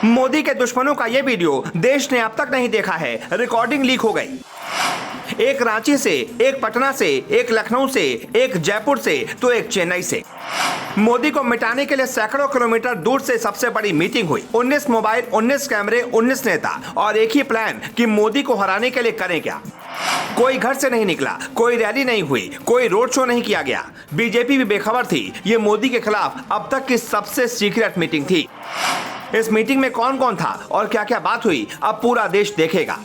मोदी के दुश्मनों का ये वीडियो देश ने अब तक नहीं देखा है। रिकॉर्डिंग लीक हो गई। एक रांची से, एक पटना से, एक लखनऊ से, एक जयपुर से, तो एक चेन्नई से। मोदी को मिटाने के लिए सैकड़ों किलोमीटर दूर से सबसे बड़ी मीटिंग हुई। 19 मोबाइल, 19 कैमरे, 19 नेता और एक ही प्लान कि मोदी को हराने के लिए करें क्या। कोई घर से नहीं निकला, कोई रैली नहीं हुई, कोई रोड शो नहीं किया गया। बीजेपी भी बेखबर थी। ये मोदी के खिलाफ अब तक की सबसे सीक्रेट मीटिंग थी। इस मीटिंग में कौन कौन था और क्या क्या बात हुई, अब पूरा देश देखेगा।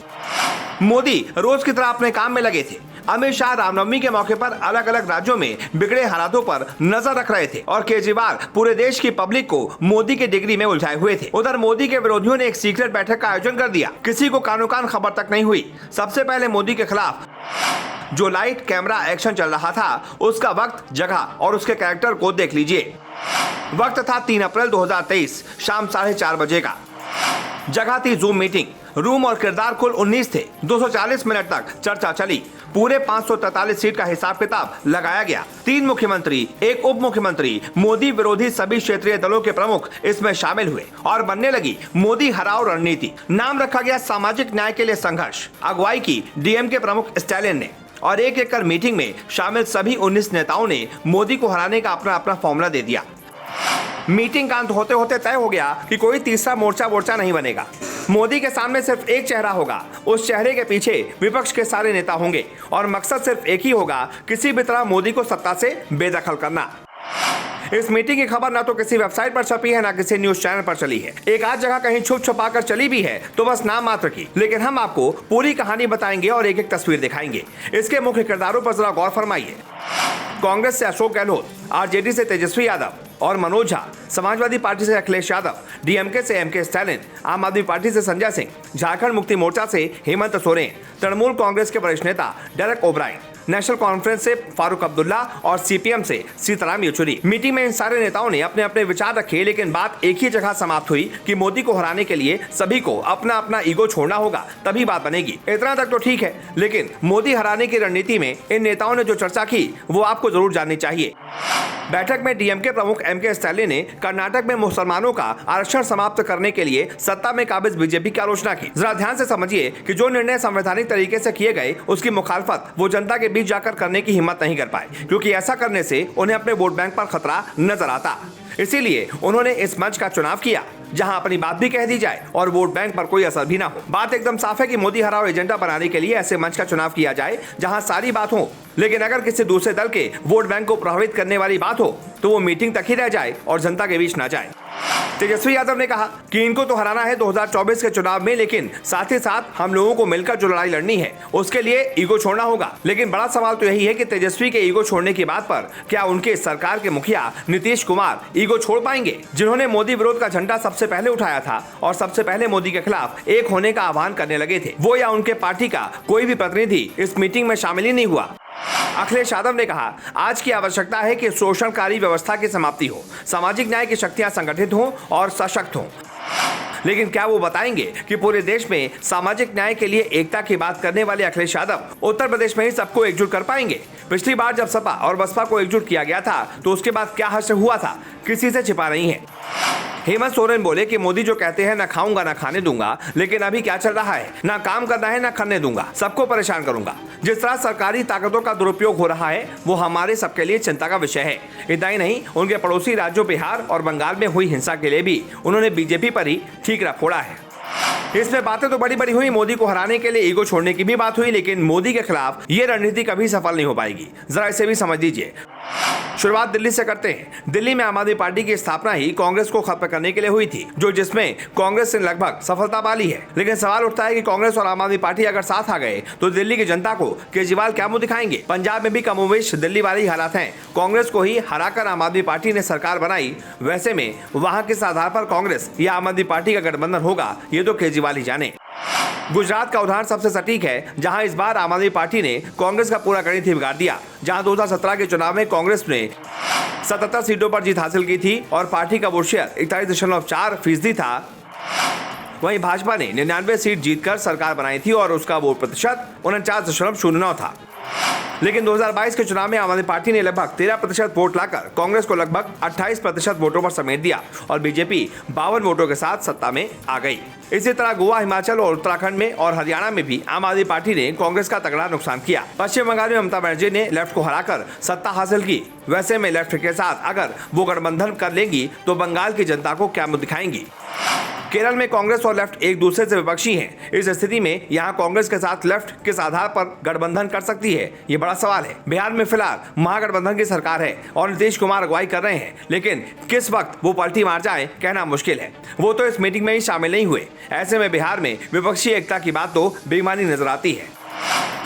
मोदी रोज की तरह अपने काम में लगे थे। अमित शाह रामनवमी के मौके पर अलग अलग राज्यों में बिगड़े हालातों पर नजर रख रहे थे और केजरीवाल पूरे देश की पब्लिक को मोदी के डिग्री में उलझाए हुए थे। उधर मोदी के विरोधियों ने एक सीक्रेट बैठक का आयोजन कर दिया। किसी को कानो कान खबर तक नहीं हुई। सबसे पहले मोदी के खिलाफ जो लाइट कैमरा एक्शन चल रहा था, उसका वक्त, जगह और उसके कैरेक्टर को देख लीजिए। वक्त था 3 अप्रैल 2023 शाम 4:30 बजे का। जगह थी जूम मीटिंग। रूम और किरदार कुल 19 थे। 240 मिनट तक चर्चा चली। पूरे 543 सीट का हिसाब किताब लगाया गया। 3 मुख्यमंत्री, 1 उप मुख्यमंत्री, मोदी विरोधी सभी क्षेत्रीय दलों के प्रमुख इसमें शामिल हुए और बनने लगी मोदी हराओ रणनीति। नाम रखा गया सामाजिक न्याय के लिए संघर्ष। अगुवाई की डीएमके प्रमुख स्टालिन ने और एक एक कर मीटिंग में शामिल सभी 19 नेताओं ने मोदी को हराने का अपना अपना फॉर्मूला दे दिया। मीटिंग का अंत होते होते तय हो गया कि कोई तीसरा मोर्चा नहीं बनेगा। मोदी के सामने सिर्फ एक चेहरा होगा। उस चेहरे के पीछे विपक्ष के सारे नेता होंगे और मकसद सिर्फ एक ही होगा, किसी भी तरह मोदी को सत्ता से बेदखल करना। इस मीटिंग की खबर ना तो किसी वेबसाइट पर छपी है, ना किसी न्यूज चैनल पर चली है। एक आध जगह कहीं छुप छुपा कर चली भी है तो बस नाम मात्र की। लेकिन हम आपको पूरी कहानी बताएंगे और एक एक तस्वीर दिखाएंगे। इसके मुख्य किरदारों पर जरा गौर फरमाइए। कांग्रेस से अशोक गहलोत, आरजेडी से तेजस्वी यादव और मनोज झा, समाजवादी पार्टी से अखिलेश यादव, डीएमके से एमके स्टालिन, आम आदमी पार्टी से संजय सिंह, झारखंड मुक्ति मोर्चा से हेमंत सोरेन, तृणमूल कांग्रेस के वरिष्ठ नेता डेरेक ओब्रायन, नेशनल कॉन्फ्रेंस से फारूक अब्दुल्ला और सीपीएम से सीताराम येचुरी। मीटिंग में इन सारे नेताओं ने अपने अपने विचार रखे, लेकिन बात एक ही जगह समाप्त हुई कि मोदी को हराने के लिए सभी को अपना अपना ईगो छोड़ना होगा, तभी बात बनेगी। इतना तक तो ठीक है, लेकिन मोदी हराने की रणनीति में इन नेताओं ने जो चर्चा की वो आपको जरूर जाननी चाहिए। बैठक में डीएमके प्रमुख एमके स्टालिन ने कर्नाटक में मुसलमानों का आरक्षण समाप्त करने के लिए सत्ता में काबिज बीजेपी की आलोचना की। जरा ध्यान से समझिए कि जो निर्णय संवैधानिक तरीके से किए गए, उसकी मुखालफत वो जनता के बीच जाकर करने की हिम्मत नहीं कर पाए, क्योंकि ऐसा करने से उन्हें अपने वोट बैंक पर खतरा नजर आता। इसीलिए उन्होंने इस मंच का चुनाव किया जहां अपनी बात भी कह दी जाए और वोट बैंक पर कोई असर भी ना हो। बात एकदम साफ है कि मोदी हराओ एजेंडा बनाने के लिए ऐसे मंच का चुनाव किया जाए जहां सारी बात हो, लेकिन अगर किसी दूसरे दल के वोट बैंक को प्रभावित करने वाली बात हो तो वो मीटिंग तक ही रह जाए और जनता के बीच ना जाए। तेजस्वी यादव ने कहा कि इनको तो हराना है 2024 के चुनाव में, लेकिन साथ ही साथ हम लोगों को मिलकर जो लड़ाई लड़नी है उसके लिए ईगो छोड़ना होगा। लेकिन बड़ा सवाल तो यही है कि तेजस्वी के ईगो छोड़ने की बात पर क्या उनके सरकार के मुखिया नीतीश कुमार ईगो छोड़ पाएंगे, जिन्होंने मोदी विरोध का झंडा सबसे पहले उठाया था और सबसे पहले मोदी के खिलाफ एक होने का आह्वान करने लगे थे। वो या उनके पार्टी का कोई भी प्रतिनिधि इस मीटिंग में शामिल ही नहीं हुआ। अखिलेश यादव ने कहा आज की आवश्यकता है कि शोषणकारी व्यवस्था की समाप्ति हो, सामाजिक न्याय की शक्तियां संगठित हों और सशक्त हों। लेकिन क्या वो बताएंगे कि पूरे देश में सामाजिक न्याय के लिए एकता की बात करने वाले अखिलेश यादव उत्तर प्रदेश में ही सबको एकजुट कर पाएंगे? पिछली बार जब सपा और बसपा को एकजुट किया गया था तो उसके बाद क्या हश्र हुआ था, किसी से छिपा नहीं है। हेमंत सोरेन बोले कि मोदी जो कहते हैं ना खाऊंगा ना खाने दूंगा, लेकिन अभी क्या चल रहा है, ना काम करना है ना करने दूंगा, सबको परेशान करूंगा। जिस तरह सरकारी ताकतों का दुरुपयोग हो रहा है वो हमारे सबके लिए चिंता का विषय है। इतना ही नहीं, उनके पड़ोसी राज्यों बिहार और बंगाल में हुई हिंसा के लिए भी उन्होंने बीजेपी पर ही ठीकरा फोड़ा है। इसमें बातें तो बड़ी बड़ी हुई, मोदी को हराने के लिए ईगो छोड़ने की भी बात हुई, लेकिन मोदी के खिलाफ ये रणनीति कभी सफल नहीं हो पाएगी। जरा इसे भी समझ लीजिए। शुरुआत दिल्ली से करते हैं। दिल्ली में आम आदमी पार्टी की स्थापना ही कांग्रेस को खत्म करने के लिए हुई थी, जिसमें कांग्रेस ने लगभग सफलता पा ली है। लेकिन सवाल उठता है कि कांग्रेस और आम आदमी पार्टी अगर साथ आ गए तो दिल्ली की जनता को केजरीवाल क्या मुंह दिखाएंगे? पंजाब में भी कमोवेश दिल्ली वाले ही हालात हैं। कांग्रेस को ही हराकर आम आदमी पार्टी ने सरकार बनाई। वैसे में वहां किस आधार पर कांग्रेस या आम आदमी पार्टी का गठबंधन होगा ये तो केजरीवाल ही जाने। गुजरात का उदाहरण सबसे सटीक है, जहां इस बार आम आदमी पार्टी ने कांग्रेस का पूरा गणित ही बिगाड़ दिया। जहां 2017 के चुनाव में कांग्रेस ने 77 सीटों पर जीत हासिल की थी और पार्टी का वोट शेयर 41.4% था, वहीं भाजपा ने 99 सीट जीतकर सरकार बनाई थी और उसका वोट प्रतिशत 49.09 था। लेकिन 2022 के चुनाव में आम आदमी पार्टी ने लगभग 13% वोट लाकर कांग्रेस को लगभग 28% वोटों पर समेट दिया और बीजेपी 52 वोटों के साथ सत्ता में आ गई। इसी तरह गोवा, हिमाचल और उत्तराखंड में और हरियाणा में भी आम आदमी पार्टी ने कांग्रेस का तगड़ा नुकसान किया। पश्चिम बंगाल में ममता बनर्जी ने लेफ्ट को हराकर सत्ता हासिल की। वैसे में लेफ्ट के साथ अगर वो गठबंधन कर लेंगी तो बंगाल की जनता को क्या मुंह दिखाएंगी। केरल में कांग्रेस और लेफ्ट एक दूसरे से विपक्षी हैं। इस स्थिति में यहाँ कांग्रेस के साथ लेफ्ट किस आधार पर गठबंधन कर सकती है, ये बड़ा सवाल है। बिहार में फिलहाल महागठबंधन की सरकार है और नीतीश कुमार अगुवाई कर रहे हैं, लेकिन किस वक्त वो पलटी मार जाए कहना मुश्किल है। वो तो इस मीटिंग में ही शामिल नहीं हुए। ऐसे में बिहार में विपक्षी एकता की बात तो बेईमानी नजर आती है।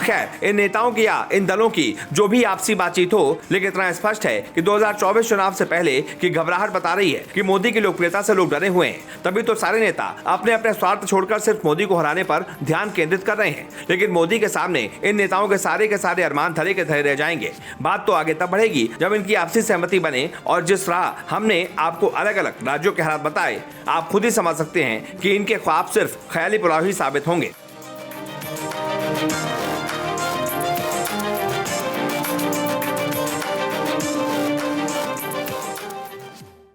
खैर, इन नेताओं की या इन दलों की जो भी आपसी बातचीत हो, लेकिन इतना स्पष्ट है कि 2024 चुनाव से पहले की घबराहट बता रही है कि मोदी की लोकप्रियता से लोग डरे हुए हैं। तभी तो सारे नेता अपने अपने स्वार्थ छोड़कर सिर्फ मोदी को हराने पर ध्यान केंद्रित कर रहे हैं। लेकिन मोदी के सामने इन नेताओं के सारे अरमान धरे के धरे रह जाएंगे। बात तो आगे तब बढ़ेगी जब इनकी आपसी सहमति बने। और जिस राह हमने आपको अलग अलग राज्यों के हालात बताए, आप खुद ही समझ सकते हैं कि इनके ख्वाब सिर्फ ख्याली पुलाव ही साबित होंगे।